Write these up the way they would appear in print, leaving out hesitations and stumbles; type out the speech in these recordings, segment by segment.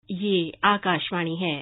ये आकाशवाणी है।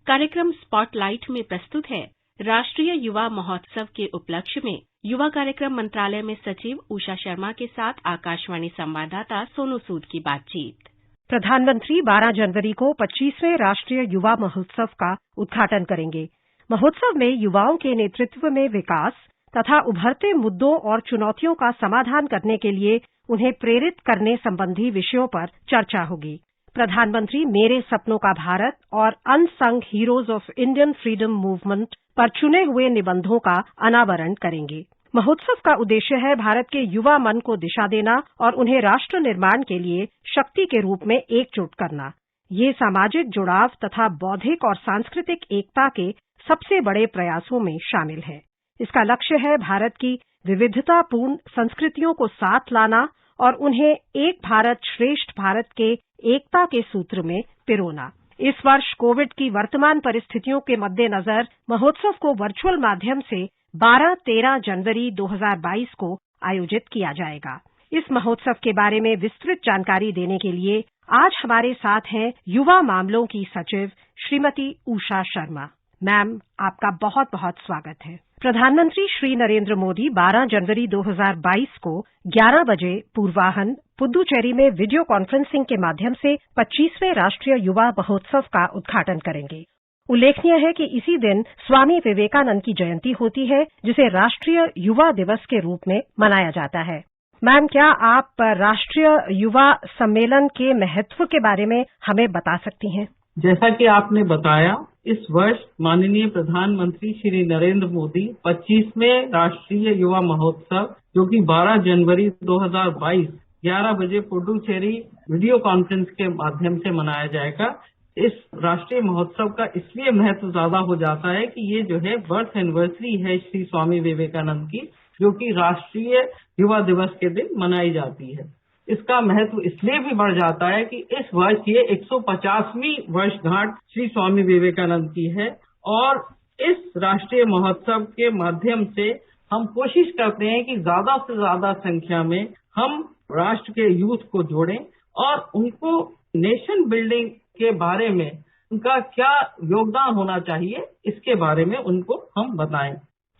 कार्यक्रम स्पॉटलाइट में प्रस्तुत है राष्ट्रीय युवा महोत्सव के उपलक्ष्य में युवा कार्यक्रम मंत्रालय में सचिव उषा शर्मा के साथ आकाशवाणी संवाददाता सोनू सूद की बातचीत। प्रधानमंत्री 12 जनवरी को 25वें राष्ट्रीय युवा महोत्सव का उद्घाटन करेंगे। महोत्सव में युवाओं के नेतृत्व में विकास तथा उभरते मुद्दों और चुनौतियों का समाधान करने के लिए उन्हें प्रेरित करने संबंधी विषयों पर चर्चा होगी। प्रधानमंत्री मेरे सपनों का भारत और unsung heroes of Indian freedom movement पर चुने हुए निबंधों का अनावरण करेंगे। महोत्सव का उद्देश्य है भारत के युवा मन को दिशा देना और उन्हें राष्ट्र निर्माण के लिए शक्ति के रूप में एकजुट करना। ये सामाजिक जुड़ाव तथा बौद्धिक और सांस्कृतिक एकता के सबसे बड़े प्रयासों में शामिल है। इसका लक्ष्य है भारत की विविधतापूर्ण संस्कृतियों को साथ लाना और उन्हें एक भारत श्रेष्ठ भारत के एकता के सूत्र में पिरोना। इस वर्ष कोविड की वर्तमान परिस्थितियों के मद्देनजर महोत्सव को वर्चुअल माध्यम से 12-13 जनवरी 2022 को आयोजित किया जाएगा। इस महोत्सव के बारे में विस्तृत जानकारी देने के लिए आज हमारे साथ हैं युवा मामलों की सचिव श्रीमती उषा शर्मा। मैम, आपका बहुत बहुत स्वागत है। प्रधानमंत्री श्री नरेंद्र मोदी 12 जनवरी 2022 को 11 बजे पूर्वाह्न पुद्दुचेरी में वीडियो कॉन्फ्रेंसिंग के माध्यम से 25वें राष्ट्रीय युवा महोत्सव का उद्घाटन करेंगे। उल्लेखनीय है कि इसी दिन स्वामी विवेकानंद की जयंती होती है, जिसे राष्ट्रीय युवा दिवस के रूप में मनाया जाता है। मैम, क्या आप राष्ट्रीय युवा सम्मेलन के महत्व के बारे में हमें बता सकती हैं? जैसा कि आपने बताया, इस वर्ष माननीय प्रधानमंत्री श्री नरेंद्र मोदी 25वें राष्ट्रीय युवा महोत्सव, जो कि 12 जनवरी 2022 11 बजे पुडुचेरी वीडियो कॉन्फ्रेंस के माध्यम से मनाया जाएगा। इस राष्ट्रीय महोत्सव का इसलिए महत्व ज्यादा हो जाता है कि ये जो है बर्थ एनिवर्सरी है श्री स्वामी विवेकानंद की, जो कि राष्ट्रीय युवा दिवस के दिन मनाई जाती है। इसका महत्व इसलिए भी बढ़ जाता है कि इस वर्ष ये 150वीं वर्षगांठ श्री स्वामी विवेकानंद की है और इस राष्ट्रीय महोत्सव के माध्यम से हम कोशिश करते हैं कि ज्यादा से ज्यादा संख्या में हम राष्ट्र के यूथ को जोड़ें और उनको नेशन बिल्डिंग के बारे में उनका क्या योगदान होना चाहिए, इसके बारे में उनको हम बताएं।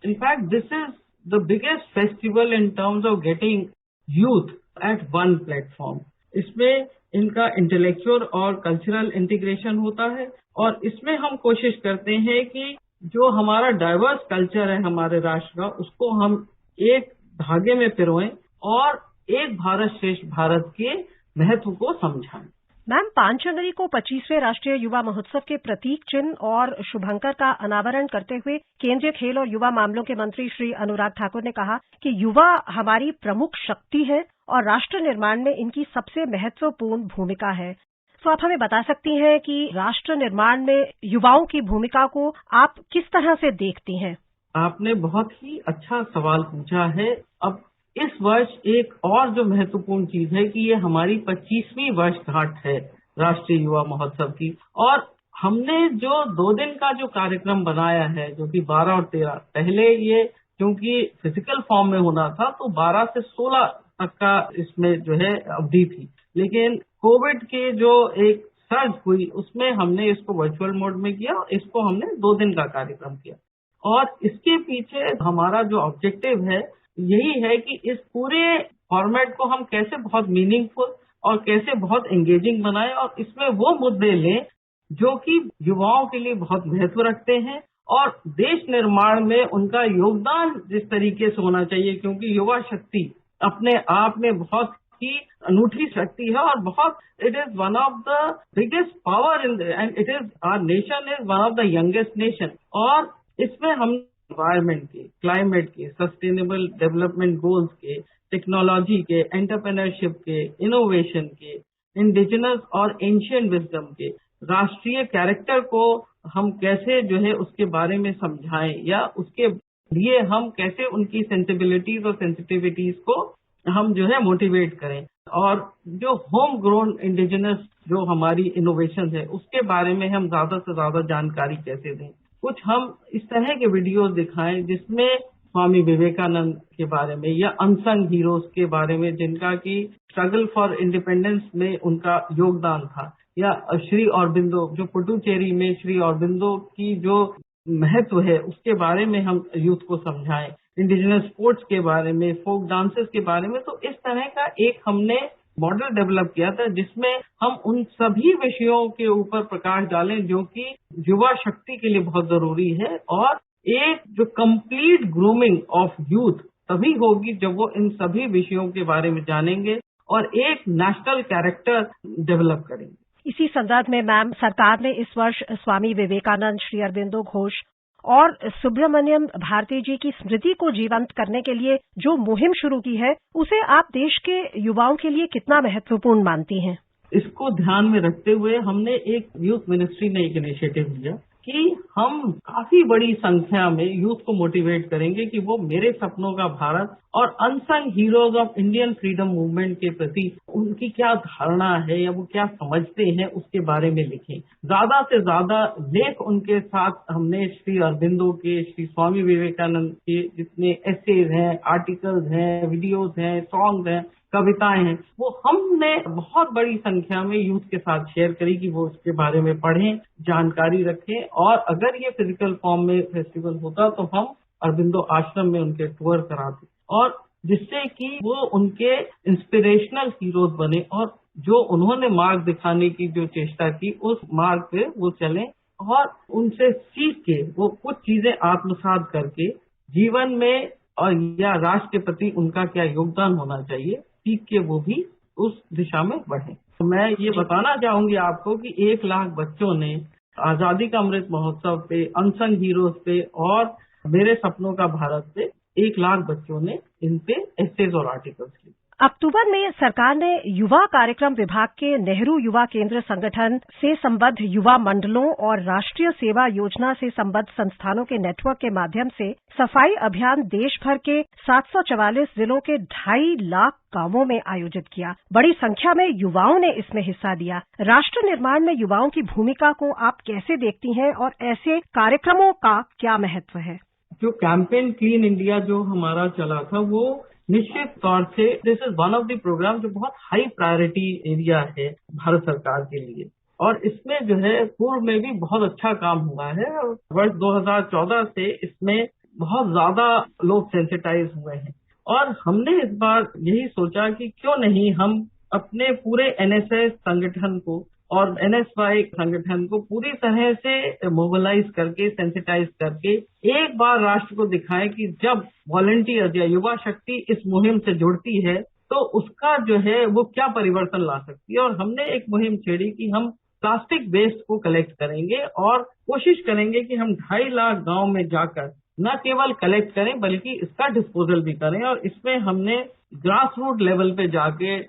In fact this is the biggest festival in terms of getting youth at one platform. इसमें इनका इंटेलेक्चुअल और कल्चरल इंटीग्रेशन होता है और इसमें हम कोशिश करते हैं कि जो हमारा डाइवर्स कल्चर है हमारे राष्ट्र का, उसको हम एक धागे में पिरोएं और एक भारत श्रेष्ठ भारत के महत्व को समझाएं। मैम, 5 जनवरी को 25वें राष्ट्रीय युवा महोत्सव के प्रतीक चिन्ह और शुभंकर का अनावरण करते हुए केंद्रीय खेल और युवा मामलों के मंत्री श्री अनुराग ठाकुर ने कहा कि युवा हमारी प्रमुख शक्ति है और राष्ट्र निर्माण में इनकी सबसे महत्वपूर्ण भूमिका है। तो आप हमें बता सकती हैं कि राष्ट्र निर्माण में युवाओं की भूमिका को आप किस तरह से देखती हैं? आपने बहुत ही अच्छा सवाल पूछा है। अब इस वर्ष एक और जो महत्वपूर्ण चीज है कि ये हमारी 25वीं वर्षगांठ है राष्ट्रीय युवा महोत्सव की, और हमने जो 2 दिन का जो कार्यक्रम बनाया है, जो कि 12 और 13, पहले ये क्योंकि फिजिकल फॉर्म में होना था तो 12 से 16 तक का इसमें जो है अवधि थी, लेकिन कोविड के जो एक सर्ज हुई उसमें हमने इसको वर्चुअल मोड में किया और इसको हमने 2 दिन का कार्यक्रम किया। और इसके पीछे हमारा जो ऑब्जेक्टिव है यही है कि इस पूरे फॉर्मेट को हम कैसे बहुत मीनिंगफुल और कैसे बहुत एंगेजिंग बनाएं और इसमें वो मुद्दे लें जो कि युवाओं के लिए बहुत महत्व रखते हैं और देश निर्माण में उनका योगदान जिस तरीके से होना चाहिए, क्योंकि युवा शक्ति अपने आप में बहुत ही अनूठी शक्ति है और बहुत it is one of the biggest power in and it is our nation is one of the youngest nation. और इसमें हम एनवायरमेंट के, क्लाइमेट के, सस्टेनेबल डेवलपमेंट गोल्स के, टेक्नोलॉजी के, एंटरप्रेन्योरशिप के, इनोवेशन के, इंडिजिनस और एंशिएंट विजडम के, राष्ट्रीय कैरेक्टर को हम कैसे जो है उसके बारे में समझाएं या उसके लिए हम कैसे उनकी सेंसिबिलिटीज और सेंसिटिविटीज को हम जो है मोटिवेट करें, और जो होम ग्रोन इंडिजिनस जो हमारी इनोवेशन है उसके बारे में हम ज्यादा से ज्यादा जानकारी कैसे दें। कुछ हम इस तरह के वीडियोस दिखाएं जिसमें स्वामी विवेकानंद के बारे में या अनसंग हीरोज के बारे में जिनका की स्ट्रगल फॉर इंडिपेंडेंस में उनका योगदान था, या श्री अरबिंदो, जो पुडुचेरी में श्री अरबिंदो की जो महत्व है उसके बारे में हम यूथ को समझाएं, इंडिजिनस स्पोर्ट्स के बारे में, फोक डांसेस के बारे में। तो इस तरह का एक हमने मॉडल डेवलप किया था जिसमें हम उन सभी विषयों के ऊपर प्रकाश डालें जो कि युवा शक्ति के लिए बहुत जरूरी है। और एक जो कंप्लीट ग्रूमिंग ऑफ यूथ तभी होगी जब वो इन सभी विषयों के बारे में जानेंगे और एक नेशनल कैरेक्टर डेवलप करेंगे। इसी संदर्भ में मैम, सरकार ने इस वर्ष स्वामी विवेकानंद, श्री अरबिंदो घोष और सुब्रमण्यम भारती जी की स्मृति को जीवंत करने के लिए जो मुहिम शुरू की है, उसे आप देश के युवाओं के लिए कितना महत्वपूर्ण मानती हैं? इसको ध्यान में रखते हुए हमने एक यूथ मिनिस्ट्री ने एक इनिशिएटिव लिया कि हम काफी बड़ी संख्या में यूथ को मोटिवेट करेंगे कि वो मेरे सपनों का भारत और unsung heroes of Indian freedom movement के प्रति उनकी क्या धारणा है या वो क्या समझते हैं उसके बारे में लिखें। ज्यादा से ज्यादा लेख उनके साथ हमने श्री अरबिंदो के, श्री स्वामी विवेकानंद के जितने एसेज हैं, आर्टिकल्स हैं, वीडियोज हैं, सॉन्ग्स हैं, कविताएं हैं, वो हमने बहुत बड़ी संख्या में यूथ के साथ शेयर करी कि वो उसके बारे में पढ़ें, जानकारी रखें। और अगर ये फिजिकल फॉर्म में फेस्टिवल होता तो हम अरबिंदो आश्रम में उनके टूर कराते, और जिससे कि वो उनके इंस्पिरेशनल हीरोज बने और जो उन्होंने मार्ग दिखाने की जो चेष्टा की उस मार्ग पे वो चलें और उनसे सीख के वो कुछ चीजें आत्मसात करके जीवन में और या राष्ट्र के प्रति उनका क्या योगदान होना चाहिए सीख के वो भी उस दिशा में बढ़े। तो मैं ये बताना चाहूंगी आपको कि 1 लाख बच्चों ने आजादी का अमृत महोत्सव पे, अनसंग हीरोज पे और मेरे सपनों का भारत पे 1 लाख बच्चों ने इन पे एसेज और आर्टिकल्स लिखे। अक्टूबर में सरकार ने युवा कार्यक्रम विभाग के नेहरू युवा केंद्र संगठन से संबद्ध युवा मंडलों और राष्ट्रीय सेवा योजना से संबद्ध संस्थानों के नेटवर्क के माध्यम से सफाई अभियान देश भर के 744 जिलों के 2.5 लाख गांवों में आयोजित किया। बड़ी संख्या में युवाओं ने इसमें हिस्सा लिया। राष्ट्र निर्माण में युवाओं की भूमिका को आप कैसे देखती हैं और ऐसे कार्यक्रमों का क्या महत्व है? जो कैंपेन क्लीन इंडिया जो हमारा चला था वो निश्चित तौर से this is one of the program जो बहुत हाई प्रायोरिटी एरिया है भारत सरकार के लिए, और इसमें जो है पूर्व में भी बहुत अच्छा काम हुआ है। वर्ष 2014 से इसमें बहुत ज्यादा लोग सेंसिटाइज हुए हैं और हमने इस बार यही सोचा कि क्यों नहीं हम अपने पूरे एनएसएस संगठन को और एनएसवाई संगठन को पूरी तरह से मोबिलाइज करके, सेंसिटाइज करके एक बार राष्ट्र को दिखाएं कि जब वॉलंटियर्स या युवा शक्ति इस मुहिम से जुड़ती है तो उसका जो है वो क्या परिवर्तन ला सकती है। और हमने एक मुहिम छेड़ी कि हम प्लास्टिक वेस्ट को कलेक्ट करेंगे और कोशिश करेंगे कि हम 2.5 लाख गांव में जाकर न केवल कलेक्ट करें बल्कि इसका डिस्पोजल भी करें। और इसमें हमने ग्रास रूट लेवल पे जाके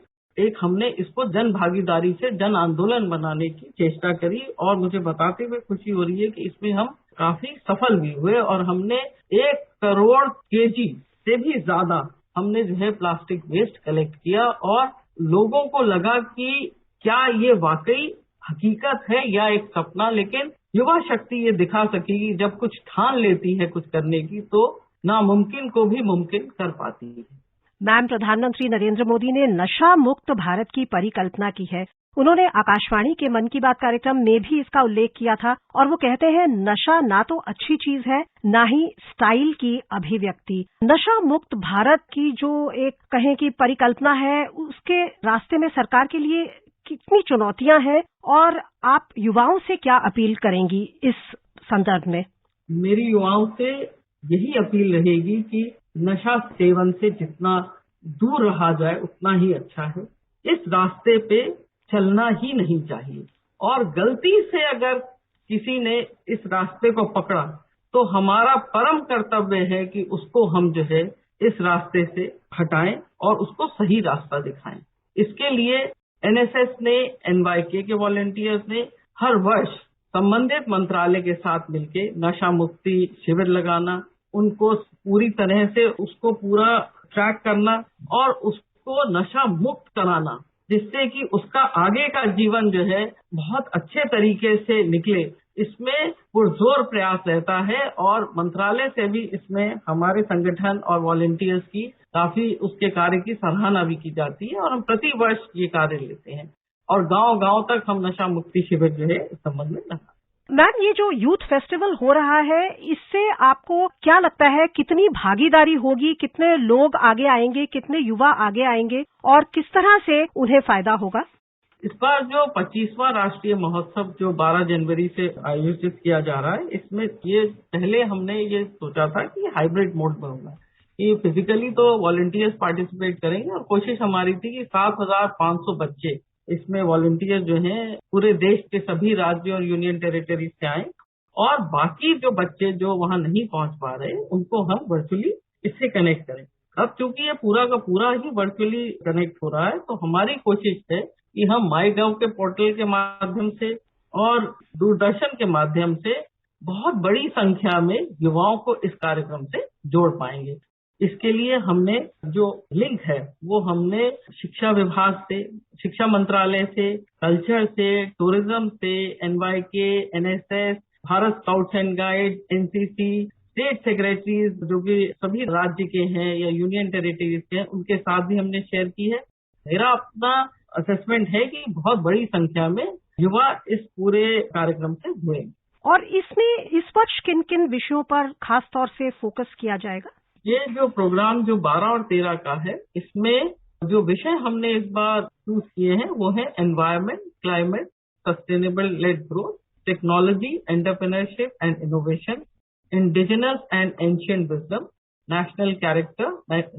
हमने इसको जन भागीदारी से जन आंदोलन बनाने की चेष्टा करी और मुझे बताते हुए खुशी हो रही है कि इसमें हम काफी सफल भी हुए और हमने 1 करोड़ केजी से भी ज्यादा हमने जो है प्लास्टिक वेस्ट कलेक्ट किया और लोगों को लगा कि क्या ये वाकई हकीकत है या एक सपना। लेकिन युवा शक्ति ये दिखा सकेगी जब कुछ ठान लेती है कुछ करने की तो नामुमकिन को भी मुमकिन कर पाती है। मैम, प्रधानमंत्री नरेंद्र मोदी ने नशा मुक्त भारत की परिकल्पना की है। उन्होंने आकाशवाणी के मन की बात कार्यक्रम में भी इसका उल्लेख किया था और वो कहते हैं नशा ना तो अच्छी चीज है ना ही स्टाइल की अभिव्यक्ति। नशा मुक्त भारत की जो एक कहें कि परिकल्पना है उसके रास्ते में सरकार के लिए कितनी चुनौतियां हैं और आप युवाओं से क्या अपील करेंगी इस संदर्भ में? मेरी युवाओं से यही अपील रहेगी कि नशा सेवन से जितना दूर रहा जाए उतना ही अच्छा है। इस रास्ते पे चलना ही नहीं चाहिए और गलती से अगर किसी ने इस रास्ते को पकड़ा तो हमारा परम कर्तव्य है कि उसको हम जो है इस रास्ते से हटाएं और उसको सही रास्ता दिखाएं। इसके लिए एनएसएस ने, एनवाईके के वॉलंटियर्स ने हर वर्ष संबंधित मंत्रालय के साथ मिलके नशा मुक्ति शिविर लगाना, उनको पूरी तरह से उसको पूरा ट्रैक करना और उसको नशा मुक्त कराना जिससे कि उसका आगे का जीवन जो है बहुत अच्छे तरीके से निकले, इसमें पुरजोर प्रयास रहता है। और मंत्रालय से भी इसमें हमारे संगठन और वॉलंटियर्स की काफी उसके कार्य की सराहना भी की जाती है और हम प्रति वर्ष ये कार्य लेते हैं। और गांव-गांव तक हम नशा मुक्ति शिविर जो है इस संबंध में लगा। मैम, ये जो यूथ फेस्टिवल हो रहा है, इससे आपको क्या लगता है कितनी भागीदारी होगी, कितने लोग आगे आएंगे, कितने युवा आगे आएंगे और किस तरह से उन्हें फायदा होगा? इस बार जो 25वां राष्ट्रीय महोत्सव जो 12 जनवरी से आयोजित किया जा रहा है, इसमें ये पहले हमने ये सोचा था कि हाइब्रिड मोड में होगा, कि फिजिकली तो वॉलंटियर्स पार्टिसिपेट करेंगे और कोशिश हमारी थी कि 7,500 बच्चे इसमें वॉलंटियर जो हैं पूरे देश के सभी राज्य और यूनियन टेरिटरी से आए और बाकी जो बच्चे जो वहां नहीं पहुंच पा रहे उनको हम वर्चुअली इससे कनेक्ट करें। अब चूंकि ये पूरा का पूरा ही वर्चुअली कनेक्ट हो रहा है, तो हमारी कोशिश है कि हम माईगव के पोर्टल के माध्यम से और दूरदर्शन के माध्यम से बहुत बड़ी संख्या में युवाओं को इस कार्यक्रम से जोड़ पाएंगे। इसके लिए हमने जो लिंक है वो हमने शिक्षा विभाग से, शिक्षा मंत्रालय से, कल्चर से, टूरिज्म से, NYK, NSS, Bharat scouts and guide, NCC, state secretaries जो कि सभी राज्य के हैं या यूनियन टेरिटरीज के हैं, उनके साथ भी हमने शेयर की है। मेरा अपना असेसमेंट है कि बहुत बड़ी संख्या में युवा इस पूरे कार्यक्रम से जुड़ेंगे। और इसमें इस वर्ष किन किन विषयों पर खास तौर से फोकस किया जाएगा? ये जो प्रोग्राम जो 12 और 13 का है, इसमें जो विषय हमने इस बार चूज किए हैं वो है environment, climate, sustainable led growth, technology, entrepreneurship and innovation, indigenous and ancient wisdom, national character,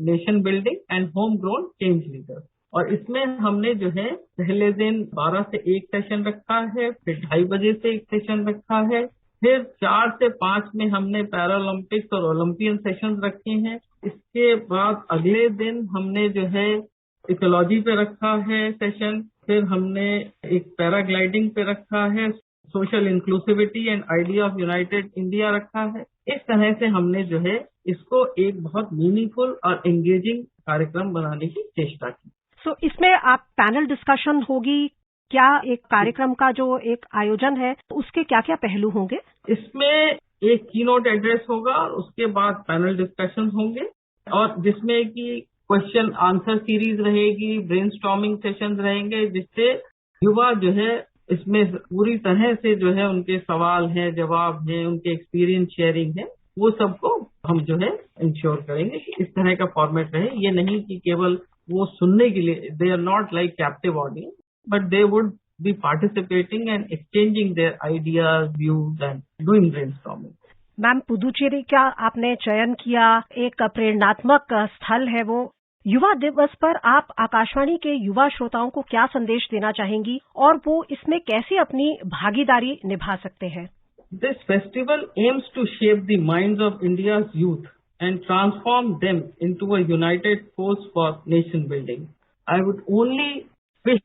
nation building and home grown change leader. और इसमें हमने जो है पहले दिन 12 से 1 सेशन रखा है, फिर 2:30 बजे से 1 सेशन रखा है, फिर 4 से 5 में हमने पैरालंपिक्स और ओलंपियन सेशंस रखे हैं। इसके बाद अगले दिन हमने जो है इकोलॉजी पे रखा है सेशन, फिर हमने एक पैराग्लाइडिंग पे रखा है, social inclusivity and idea of United India रखा है। इस तरह से हमने जो है इसको एक बहुत मीनिंगफुल और एंगेजिंग कार्यक्रम बनाने की चेष्टा की। सो इसमें आप पैनल डिस्कशन होगी क्या? एक कार्यक्रम का जो एक आयोजन है उसके क्या क्या पहलू होंगे? इसमें एक कीनोट एड्रेस होगा और उसके बाद पैनल डिस्कशन होंगे और जिसमें कि क्वेश्चन आंसर सीरीज रहेगी, ब्रेनस्टॉर्मिंग सेशंस रहेंगे, जिससे युवा जो है इसमें पूरी तरह से जो है उनके सवाल हैं, जवाब हैं, उनके एक्सपीरियंस शेयरिंग है, वो सबको हम जो है इंश्योर करेंगे कि इस तरह का फॉर्मेट रहे। ये नहीं कि केवल वो सुनने के लिए, they are not like captive audience, but they would be participating and exchanging their ideas, views and doing brainstorming. Ma'am, Puducherry का आपने चयन किया, एक प्रेरणात्मक स्थल है वो। युवा दिवस पर आप आकाशवाणी के युवा श्रोताओं को क्या संदेश देना चाहेंगी और वो इसमें कैसे अपनी भागीदारी निभा सकते हैं? This festival aims to shape the minds of India's youth and transform them into a united force for nation building. I would only wish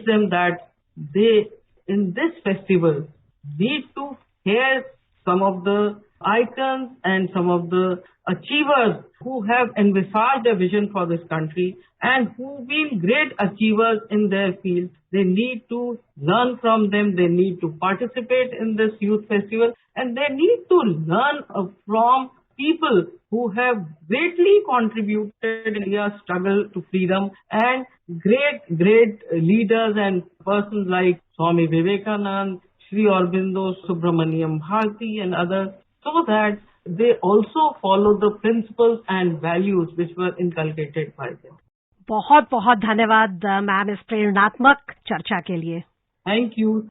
them that they, in this festival, need to hear some of the icons and some of the achievers who have envisaged a vision for this country and who've been great achievers in their field. They need to learn from them. They need to participate in this youth festival and they need to learn from people who have greatly contributed in India's struggle to freedom and great leaders and persons like Swami Vivekananda, Sri Aurobindo, Subramaniam Bharati and others, so that they also follow the principles and values which were inculcated by them. बहुत बहुत धन्यवाद ma'am इस प्रेरणात्मक चर्चा के लिए। Thank you.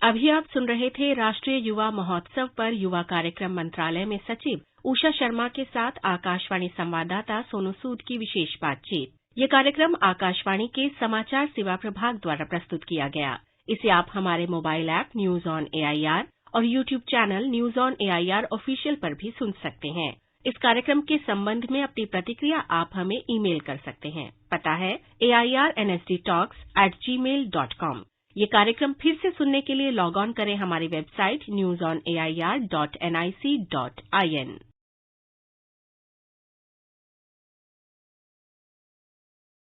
अभी आप सुन रहे थे राष्ट्रीय युवा महोत्सव पर युवा कार्यक्रम मंत्रालय में सचिव उषा शर्मा के साथ आकाशवाणी संवाददाता सोनू सूद की विशेष बातचीत। ये कार्यक्रम आकाशवाणी के समाचार सेवा प्रभाग द्वारा प्रस्तुत किया गया। इसे आप हमारे mobile app news on AIR और YouTube channel news on AIR official पर भी सुन सकते हैं। इस कार्यक्रम के संबंध में अपनी प्रतिक्रिया आप हमें ईमेल कर सकते हैं। पता है airnsdtalks@gmail.com। ये कार्यक्रम फिर से सुनने के लिए लॉग ऑन करें हमारी वेबसाइट newsonair.nic.in।